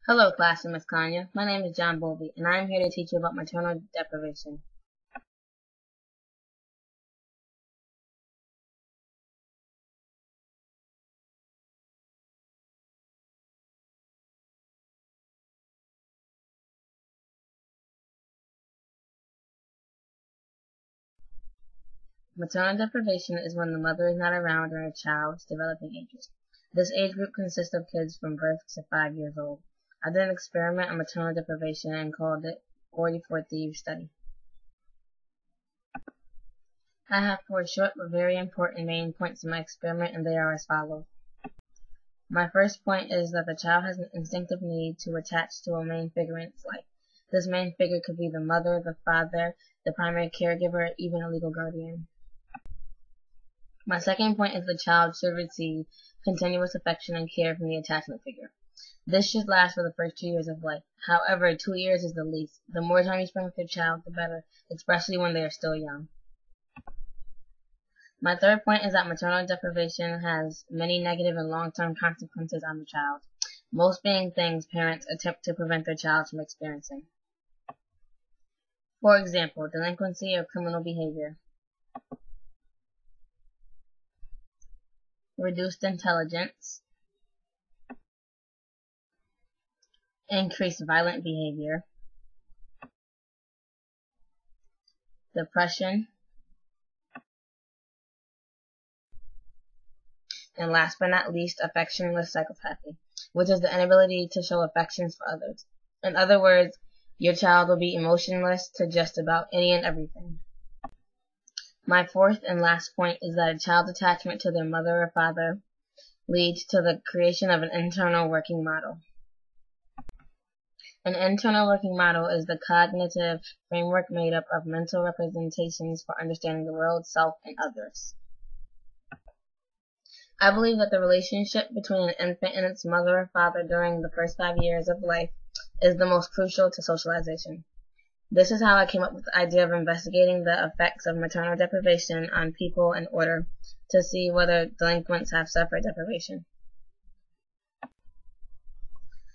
Hello, class of Miss Kanya. My name is John Bowlby, and I am here to teach you about maternal deprivation. Maternal deprivation is when the mother is not around during a child's developing ages. This age group consists of kids from birth to 5 years old. I did an experiment on maternal deprivation and called it 44 Thieves study. I have 4 short but very important main points in my experiment, and they are as follows. My first point is that the child has an instinctive need to attach to a main figure in its life. This main figure could be the mother, the father, the primary caregiver, even a legal guardian. My second point is the child should receive continuous affection and care from the attachment figure. This should last for the first 2 years of life. However, 2 years is the least. The more time you spend with your child, the better, especially when they are still young. My third point is that maternal deprivation has many negative and long-term consequences on the child, most being things parents attempt to prevent their child from experiencing. For example, delinquency or criminal behavior, reduced intelligence, increased violent behavior, depression, and last but not least, affectionless psychopathy, which is the inability to show affections for others. In other words, your child will be emotionless to just about any and everything. My fourth and last point is that a child's attachment to their mother or father leads to the creation of an internal working model. An internal working model is the cognitive framework made up of mental representations for understanding the world, self, and others. I believe that the relationship between an infant and its mother or father during the first 5 years of life is the most crucial to socialization. This is how I came up with the idea of investigating the effects of maternal deprivation on people in order to see whether delinquents have suffered deprivation.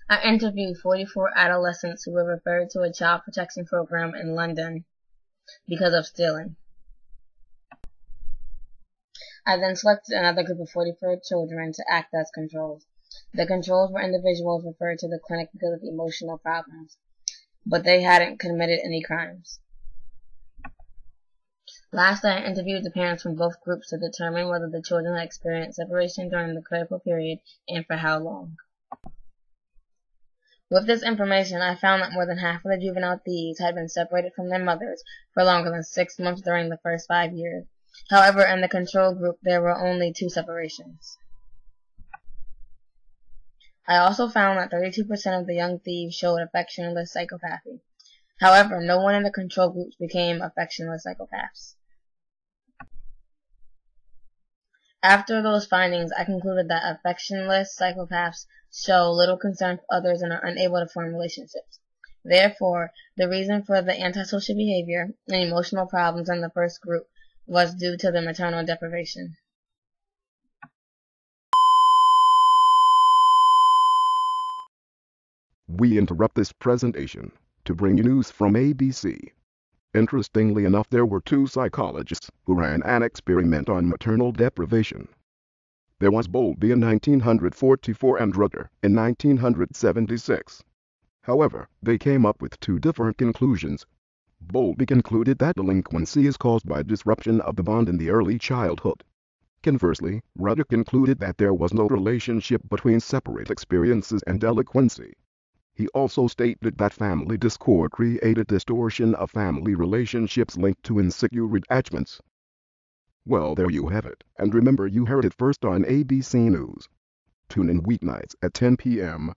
I interviewed 44 adolescents who were referred to a child protection program in London because of stealing. I then selected another group of 44 children to act as controls. The controls were individuals referred to the clinic because of emotional problems, but they hadn't committed any crimes. Last, I interviewed the parents from both groups to determine whether the children had experienced separation during the critical period and for how long. With this information, I found that more than half of the juvenile thieves had been separated from their mothers for longer than 6 months during the first 5 years. However, in the control group, there were only 2 separations. I also found that 32% of the young thieves showed affectionless psychopathy. However, no one in the control groups became affectionless psychopaths. After those findings, I concluded that affectionless psychopaths show little concern for others and are unable to form relationships. Therefore, the reason for the antisocial behavior and emotional problems in the first group was due to the maternal deprivation. We interrupt this presentation to bring you news from ABC. Interestingly enough, there were 2 psychologists who ran an experiment on maternal deprivation. There was Bowlby in 1944 and Rudder in 1976. However, they came up with 2 different conclusions. Bowlby concluded that delinquency is caused by disruption of the bond in the early childhood. Conversely, Rudder concluded that there was no relationship between separate experiences and delinquency. He also stated that family discord created distortion of family relationships linked to insecure attachments. Well, there you have it, and remember, you heard it first on ABC News. Tune in weeknights at 10 p.m.